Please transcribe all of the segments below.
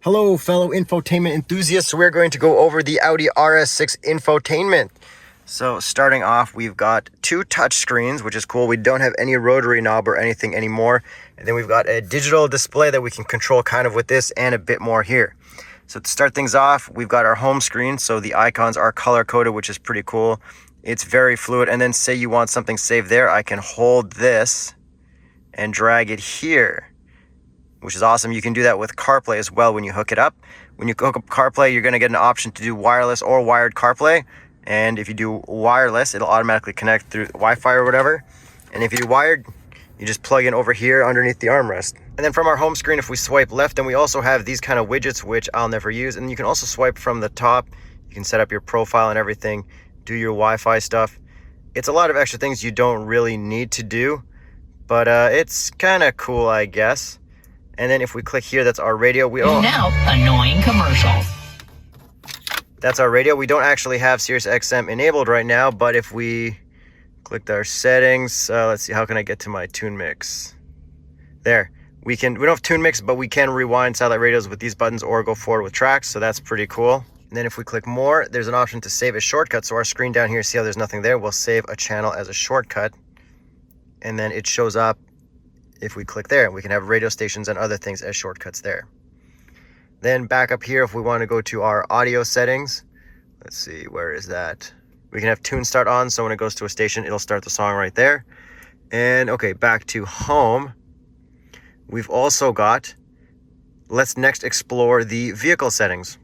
Hello, fellow infotainment enthusiasts. We're going to go over the Audi RS6 infotainment. So starting off, we've got two touch screens, which is cool. We don't have any rotary knob or anything anymore. And then we've got a digital display that we can control kind of with this and a bit more here. So to start things off, we've got our home screen. So the icons are color coded, which is pretty cool. It's very fluid. And then say you want something saved there, I can hold this and drag it here, which is awesome. You can do that with Carplay as well when you hook it up. When you hook up Carplay, you're going to get an option to do wireless or wired Carplay. And if you do wireless, it'll automatically connect through Wi-Fi or whatever. And if you do wired, you just plug in over here underneath the armrest. And then from our home screen, if we swipe left, then we also have these kind of widgets, which I'll never use. And you can also swipe from the top. You can set up your profile and everything, do your Wi-Fi stuff. It's a lot of extra things you don't really need to do, but it's kind of cool, I guess. And then if we click here, that's our radio. Now, annoying commercials. That's our radio. We don't actually have Sirius XM enabled right now, but if we clicked our settings, let's see, how can I get to my tune mix? There. We don't have tune mix, but we can rewind satellite radios with these buttons or go forward with tracks, so that's pretty cool. And then if we click more, there's an option to save as shortcut. So our screen down here, see how there's nothing there? We'll save a channel as a shortcut, and then it shows up. If we click there, we can have radio stations and other things as shortcuts there. Then back up here, if we want to go to our audio settings, let's see, where is that? We can have tune start on, so when it goes to a station, it'll start the song right there. And okay, back to home. We've also got, let's next explore the vehicle settings.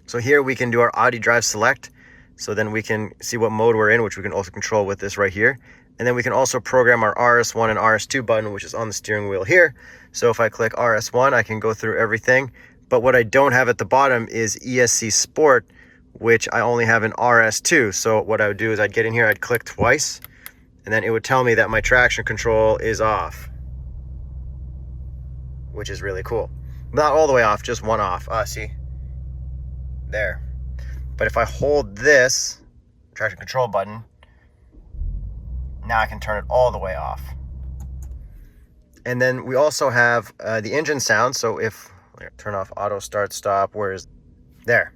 So here we can do our Audi Drive Select. So then we can see what mode we're in, which we can also control with this right here. And then we can also program our RS1 and RS2 button, which is on the steering wheel here. So if I click RS1, I can go through everything. But what I don't have at the bottom is ESC Sport, which I only have in RS2. So what I would do is I'd get in here, I'd click twice, and then it would tell me that my traction control is off, which is really cool. Not all the way off, just one off. See? There. But if I hold this traction control button, now I can turn it all the way off. And then we also have the engine sound. So if turn off auto start stop, where is there?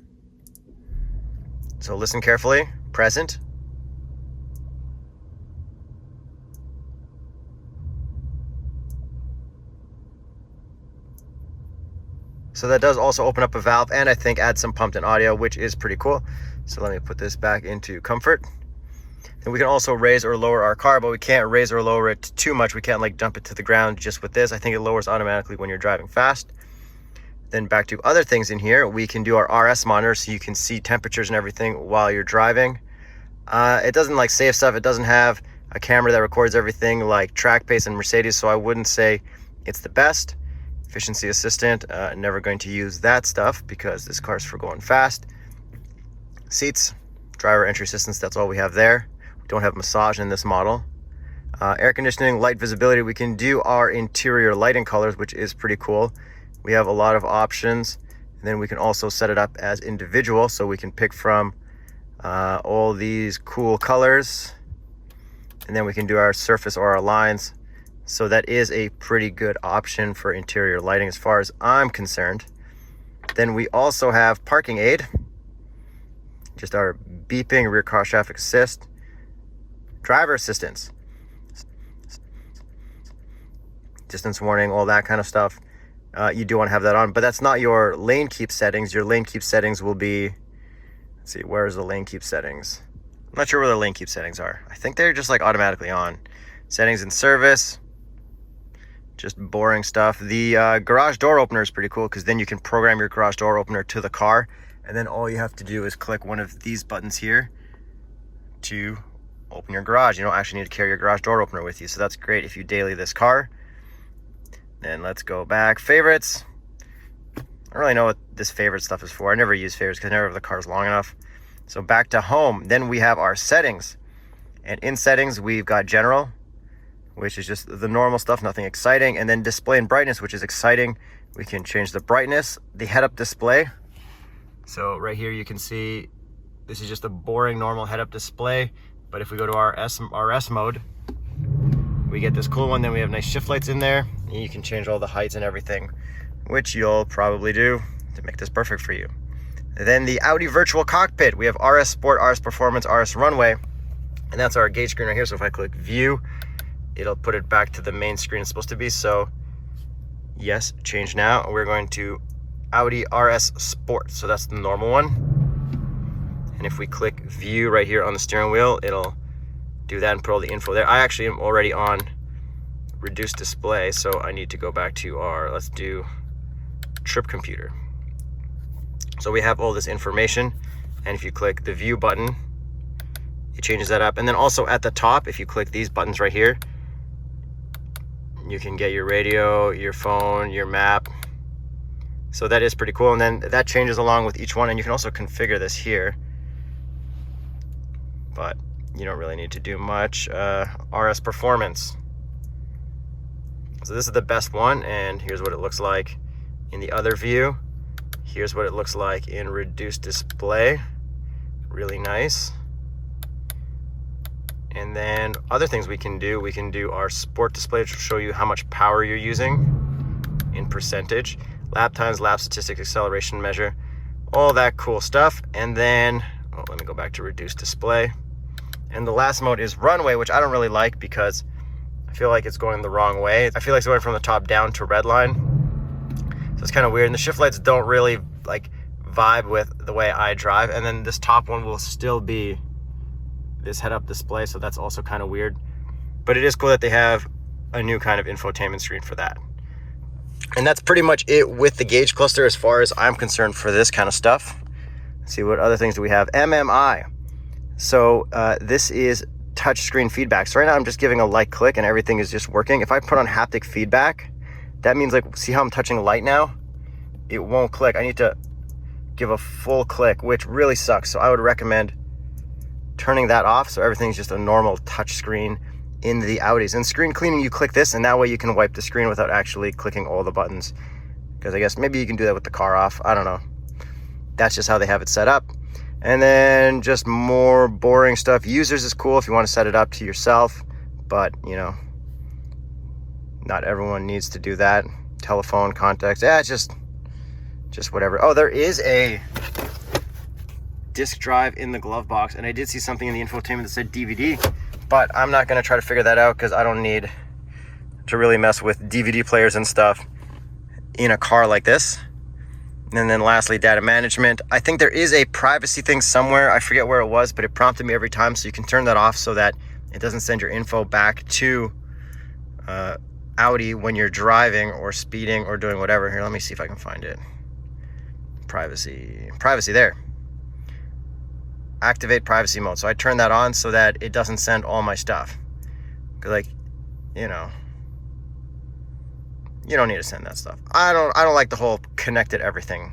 So listen carefully. Present. So that does also open up a valve and I think add some pumped in audio, which is pretty cool. So let me put this back into comfort. And we can also raise or lower our car, but we can't raise or lower it too much. We can't like dump it to the ground just with this. I think it lowers automatically when you're driving fast. Then back to other things in here, we can do our RS monitor so you can see temperatures and everything while you're driving. It doesn't like save stuff. It doesn't have a camera that records everything like Track Pace and Mercedes, so I wouldn't say it's the best. Efficiency assistant, never going to use that stuff because this car's for going fast. Seats, driver entry assistance, that's all we have there. We don't have massage in this model. Air conditioning, light visibility, we can do our interior lighting colors, which is pretty cool. We have a lot of options, and then we can also set it up as individual, so we can pick from all these cool colors, and then we can do our surface or our lines. So that is a pretty good option for interior lighting as far as I'm concerned. Then we also have parking aid, just our beeping, rear car traffic assist, driver assistance, distance warning, all that kind of stuff. You do want to have that on, but that's not your lane keep settings. Your lane keep settings will be, let's see, where's the lane keep settings? I'm not sure where the lane keep settings are. I think they're just like automatically on. Settings and service, just boring stuff. The garage door opener is pretty cool because then you can program your garage door opener to the car, and then all you have to do is click one of these buttons here to open your garage. You don't actually need to carry your garage door opener with you, so that's great if you daily this car. Then let's go back. Favorites. I don't really know what this favorite stuff is for. I never use favorites because I never have the cars long enough. So back to home. Then we have our settings. And in settings, we've got general, which is just the normal stuff, nothing exciting. And then display and brightness, which is exciting. We can change the brightness, the head-up display. So right here you can see this is just a boring normal head-up display. But if we go to our RS mode, we get this cool one. Then we have nice shift lights in there. And you can change all the heights and everything which you'll probably do to make this perfect for you. Then the Audi Virtual Cockpit. We have RS Sport, RS Performance, RS Runway, and that's our gauge screen right here. So if I click View, it'll put it back to the main screen it's supposed to be. So yes, change now. We're going to Audi RS Sport. So that's the normal one. And if we click View right here on the steering wheel, it'll do that and put all the info there. I actually am already on Reduced Display, so I need to go back to our, let's do Trip Computer. So we have all this information, and if you click the View button, it changes that up. And then also at the top, if you click these buttons right here, you can get your radio, your phone, your map. So that is pretty cool. And then that changes along with each one, and you can also configure this here, but you don't really need to do much. RS Performance. So this is the best one, and here's what it looks like in the other view. Here's what it looks like in Reduced Display. Really nice. And then other things we can do our Sport Display, which will show you how much power you're using in percentage. Lap times, lap statistics, acceleration measure, all that cool stuff. And then, oh, let me go back to Reduced Display. And the last mode is Runway, which I don't really like because I feel like it's going the wrong way. I feel like it's going from the top down to red line. So it's kind of weird. And the shift lights don't really like vibe with the way I drive. And then this top one will still be this head-up display. So that's also kind of weird. But it is cool that they have a new kind of infotainment screen for that. And that's pretty much it with the gauge cluster as far as I'm concerned for this kind of stuff. Let's see, what other things do we have? MMI. So this is touchscreen feedback. So right now I'm just giving a light click and everything is just working. If I put on haptic feedback, that means, like, see how I'm touching light now? It won't click. I need to give a full click, which really sucks. So I would recommend turning that off so everything's just a normal touch screen in the Audis. And screen cleaning, you click this, and that way you can wipe the screen without actually clicking all the buttons. Because I guess maybe you can do that with the car off. I don't know. That's just how they have it set up. And then just more boring stuff. Users is cool if you want to set it up to yourself, but you know, not everyone needs to do that. Telephone, contacts, yeah, it's just whatever. Oh, there is a disk drive in the glove box, and I did see something in the infotainment that said DVD, but I'm not going to try to figure that out because I don't need to really mess with DVD players and stuff in a car like this. And then lastly, data management. I think there is a privacy thing somewhere. I forget where it was, but it prompted me every time. So you can turn that off so that it doesn't send your info back to Audi when you're driving or speeding or doing whatever. Here, let me see if I can find it. Privacy, there. Activate privacy mode. So I turn that on so that it doesn't send all my stuff. Because, like, you know, you don't need to send that stuff. I don't like the whole connected everything.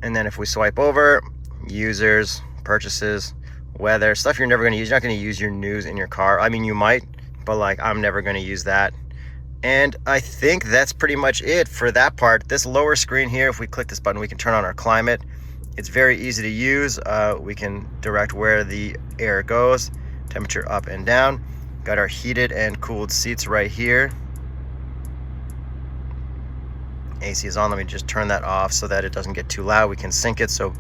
And then if we swipe over, users, purchases, weather, stuff you're never going to use. You're not going to use your news in your car. I mean, you might, but like, I'm never going to use that. And I think that's pretty much it for that part. This lower screen here, if we click this button, we can turn on our climate. It's very easy to use. We can direct where the air goes, temperature up and down. Got our heated and cooled seats right here. AC is on. Let me just turn that off so that it doesn't get too loud. We can sync it so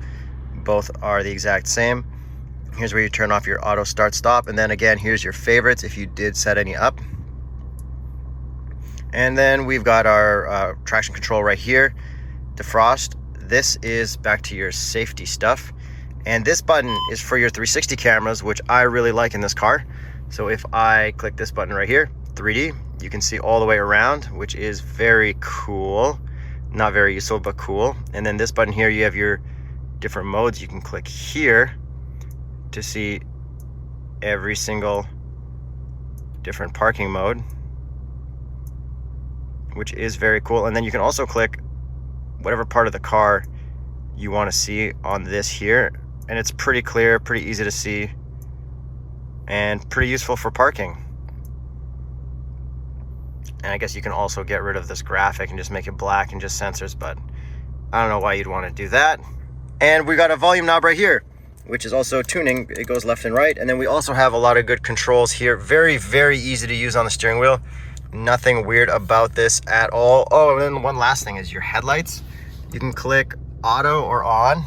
both are the exact same. Here's where you turn off your auto start stop, and then again, here's your favorites if you did set any up. And then we've got our traction control right here. Defrost. This is back to your safety stuff, and this button is for your 360 cameras, which I really like in this car. So if I click this button right here, 3D, you can see all the way around, which is very cool. Not very useful, but cool. And then this button here, you have your different modes. You can click here to see every single different parking mode, which is very cool. And then you can also click whatever part of the car you want to see on this here. And it's pretty clear, pretty easy to see, and pretty useful for parking. And I guess you can also get rid of this graphic and just make it black and just sensors, but I don't know why you'd want to do that. And we got a volume knob right here, which is also tuning. It goes left and right. And then we also have a lot of good controls here. Very, very easy to use on the steering wheel. Nothing weird about this at all. Oh, and then one last thing is your headlights. You can click auto or on.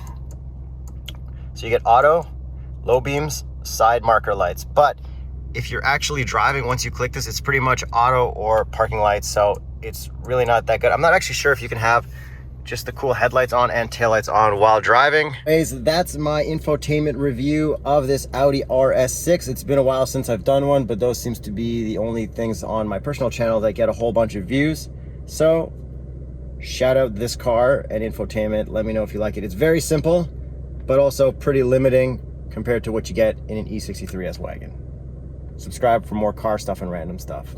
So you get auto, low beams, side marker lights. But if you're actually driving, once you click this, it's pretty much auto or parking lights. So it's really not that good. I'm not actually sure if you can have just the cool headlights on and taillights on while driving. Anyways, that's my infotainment review of this Audi RS6. It's been a while since I've done one, but those seems to be the only things on my personal channel that get a whole bunch of views. So shout out this car and infotainment. Let me know if you like it. It's very simple, but also pretty limiting compared to what you get in an E63 S wagon. Subscribe for more car stuff and random stuff.